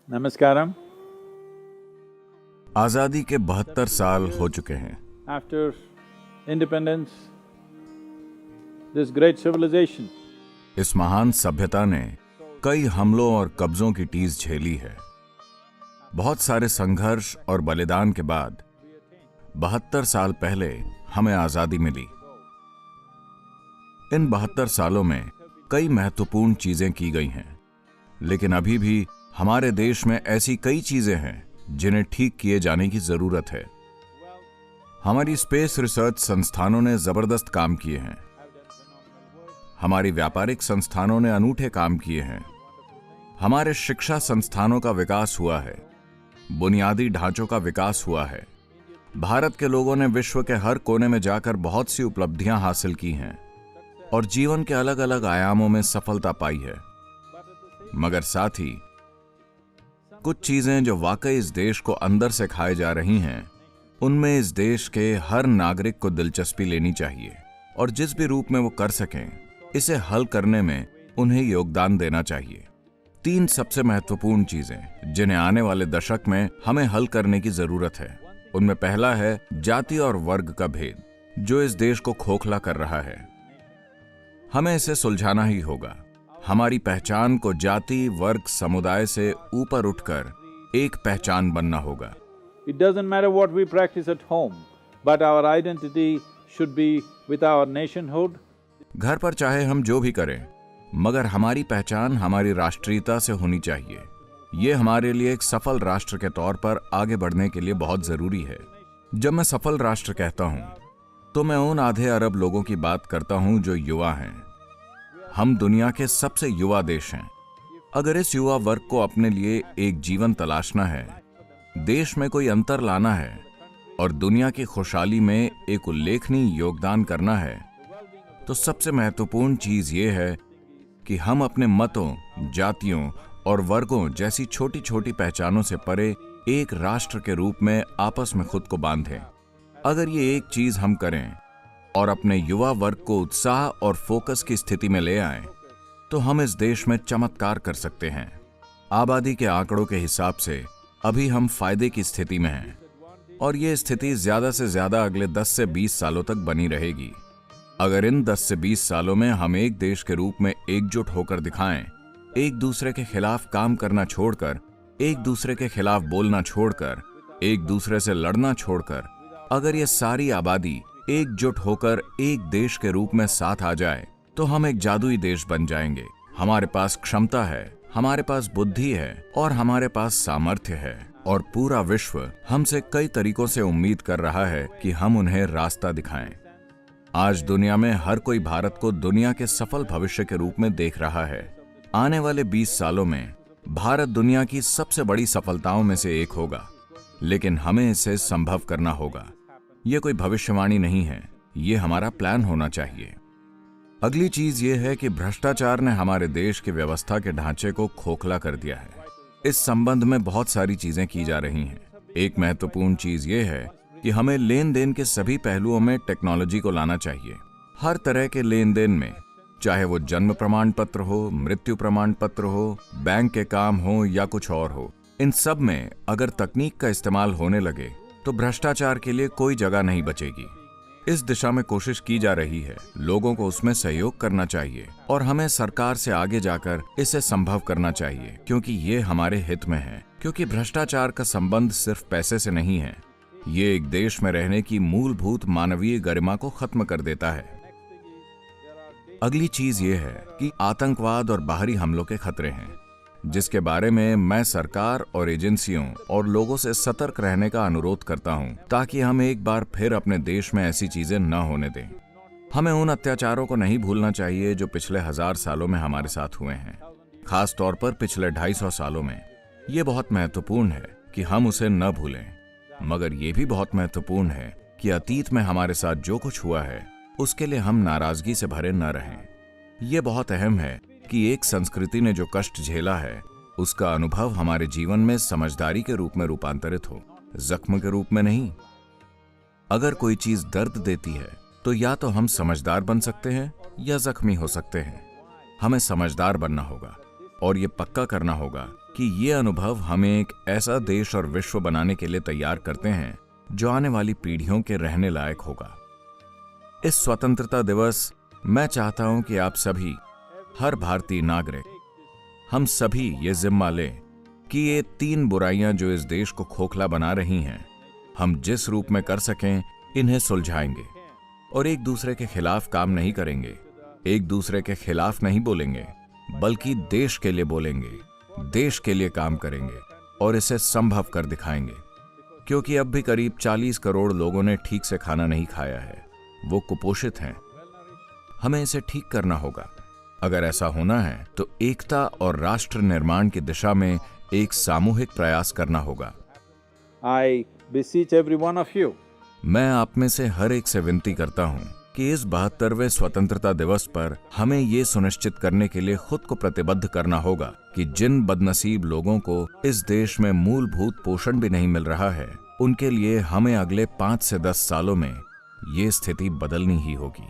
नमस्कारम। आजादी के 72 साल हो चुके हैं। After independence, this great civilization इस महान सभ्यता ने कई हमलों और कब्जों की टीस झेली है। बहुत सारे संघर्ष और बलिदान के बाद 72 साल पहले हमें आजादी मिली। इन 72 सालों में कई महत्वपूर्ण चीजें की गई हैं, लेकिन अभी भी हमारे देश में ऐसी कई चीजें हैं जिन्हें ठीक किए जाने की जरूरत है। हमारी स्पेस रिसर्च संस्थानों ने जबरदस्त काम किए हैं। हमारी व्यापारिक संस्थानों ने अनूठे काम किए हैं। हमारे शिक्षा संस्थानों का विकास हुआ है। बुनियादी ढांचों का विकास हुआ है। भारत के लोगों ने विश्व के हर कोने में जाकर बहुत सी उपलब्धियां हासिल की हैं और जीवन के अलग अलग आयामों में सफलता पाई है। मगर साथ ही कुछ चीजें जो वाकई इस देश को अंदर से खाए जा रही हैं, उनमें इस देश के हर नागरिक को दिलचस्पी लेनी चाहिए और जिस भी रूप में वो कर सकें, इसे हल करने में उन्हें योगदान देना चाहिए। 3 सबसे महत्वपूर्ण चीजें जिन्हें आने वाले दशक में हमें हल करने की जरूरत है। उनमें पहला है जाति और वर्ग का भेद, जो इस देश को खोखला कर रहा है। हमें इसे सुलझाना ही होगा। हमारी पहचान को जाति, वर्ग, समुदाय से ऊपर उठकर एक पहचान बनना होगा। It doesn't matter what we practice at home, but our identity should be with our nationhood. घर पर चाहे हम जो भी करें, मगर हमारी पहचान हमारी राष्ट्रीयता से होनी चाहिए। ये हमारे लिए एक सफल राष्ट्र के तौर पर आगे बढ़ने के लिए बहुत जरूरी है। जब मैं सफल राष्ट्र कहता हूं, तो मैं उन आधे अरब लोगों की बात करता हूं जो युवा हैं। हम दुनिया के सबसे युवा देश हैं। अगर इस युवा वर्ग को अपने लिए एक जीवन तलाशना है, देश में कोई अंतर लाना है और दुनिया की खुशहाली में एक उल्लेखनीय योगदान करना है, तो सबसे महत्वपूर्ण चीज ये है कि हम अपने मतों, जातियों और वर्गों जैसी छोटी छोटी पहचानों से परे एक राष्ट्र के रूप में आपस में खुद को बांधें। अगर ये एक चीज हम करें और अपने युवा वर्ग को उत्साह और फोकस की स्थिति में ले आएं, तो हम इस देश में चमत्कार कर सकते हैं। आबादी के आंकड़ों के हिसाब से अभी हम फायदे की स्थिति में हैं और ये स्थिति ज्यादा से ज्यादा अगले 10 से 20 सालों तक बनी रहेगी। अगर इन 10 से 20 सालों में हम एक देश के रूप में एकजुट होकर दिखाएं, एक दूसरे के खिलाफ काम करना छोड़कर, एक दूसरे के खिलाफ बोलना छोड़कर, एक दूसरे से लड़ना छोड़कर, अगर ये सारी आबादी एकजुट होकर एक देश के रूप में साथ आ जाए, तो हम एक जादुई देश बन जाएंगे। हमारे पास क्षमता है, हमारे पास बुद्धि है और हमारे पास सामर्थ्य है और पूरा विश्व हमसे कई तरीकों से उम्मीद कर रहा है कि हम उन्हें रास्ता दिखाएं। आज दुनिया में हर कोई भारत को दुनिया के सफल भविष्य के रूप में देख रहा है। आने वाले 20 सालों में भारत दुनिया की सबसे बड़ी सफलताओं में से एक होगा, लेकिन हमें इसे संभव करना होगा। ये कोई भविष्यवाणी नहीं है, ये हमारा प्लान होना चाहिए। अगली चीज ये है कि भ्रष्टाचार ने हमारे देश की व्यवस्था के ढांचे को खोखला कर दिया है। इस संबंध में बहुत सारी चीजें की जा रही हैं। एक महत्वपूर्ण चीज ये है कि हमें लेन देन के सभी पहलुओं में टेक्नोलॉजी को लाना चाहिए। हर तरह के लेन देन में, चाहे वो जन्म प्रमाण पत्र हो, मृत्यु प्रमाण पत्र हो, बैंक के काम हो या कुछ और हो, इन सब में अगर तकनीक का इस्तेमाल होने लगे तो भ्रष्टाचार के लिए कोई जगह नहीं बचेगी। इस दिशा में कोशिश की जा रही है। लोगों को उसमें सहयोग करना चाहिए और हमें सरकार से आगे जाकर इसे संभव करना चाहिए, क्योंकि ये हमारे हित में है। क्योंकि भ्रष्टाचार का संबंध सिर्फ पैसे से नहीं है, ये एक देश में रहने की मूलभूत मानवीय गरिमा को खत्म कर देता है। अगली चीज ये है कि आतंकवाद और बाहरी हमलों के खतरे हैं, जिसके बारे में मैं सरकार और एजेंसियों और लोगों से सतर्क रहने का अनुरोध करता हूं, ताकि हम एक बार फिर अपने देश में ऐसी चीजें न होने दें। हमें उन अत्याचारों को नहीं भूलना चाहिए जो पिछले 1000 सालों में हमारे साथ हुए हैं, खास तौर पर पिछले 250 सालों में। ये बहुत महत्वपूर्ण है कि हम उसे न भूलें, मगर ये भी बहुत महत्वपूर्ण है कि अतीत में हमारे साथ जो कुछ हुआ है उसके लिए हम नाराजगी से भरे न रहें। ये बहुत अहम है कि एक संस्कृति ने जो कष्ट झेला है, उसका अनुभव हमारे जीवन में समझदारी के रूप में रूपांतरित हो, जख्म के रूप में नहीं। अगर कोई चीज दर्द देती है, तो या तो हम समझदार बन सकते हैं या जख्मी हो सकते हैं। हमें समझदार बनना होगा और ये पक्का करना होगा कि ये अनुभव हमें एक ऐसा देश और विश्व बनाने के लिए तैयार करते हैं जो आने वाली पीढ़ियों के रहने लायक होगा। इस स्वतंत्रता दिवस मैं चाहता हूं कि आप सभी, हर भारतीय नागरिक, हम सभी ये जिम्मा लें कि ये 3 बुराइयां जो इस देश को खोखला बना रही हैं, हम जिस रूप में कर सकें इन्हें सुलझाएंगे और एक दूसरे के खिलाफ काम नहीं करेंगे, एक दूसरे के खिलाफ नहीं बोलेंगे, बल्कि देश के लिए बोलेंगे, देश के लिए काम करेंगे और इसे संभव कर दिखाएंगे। क्योंकि अब भी करीब 40 करोड़ लोगों ने ठीक से खाना नहीं खाया है, वो कुपोषित हैं। हमें इसे ठीक करना होगा। अगर ऐसा होना है तो एकता और राष्ट्र निर्माण की दिशा में एक सामूहिक प्रयास करना होगा। I beseech every one of you. मैं आप में से हर एक से विनती करता हूं कि इस 72वें स्वतंत्रता दिवस पर हमें ये सुनिश्चित करने के लिए खुद को प्रतिबद्ध करना होगा कि जिन बदनसीब लोगों को इस देश में मूलभूत पोषण भी नहीं मिल रहा है, उनके लिए हमें अगले 5 से 10 सालों में ये स्थिति बदलनी ही होगी।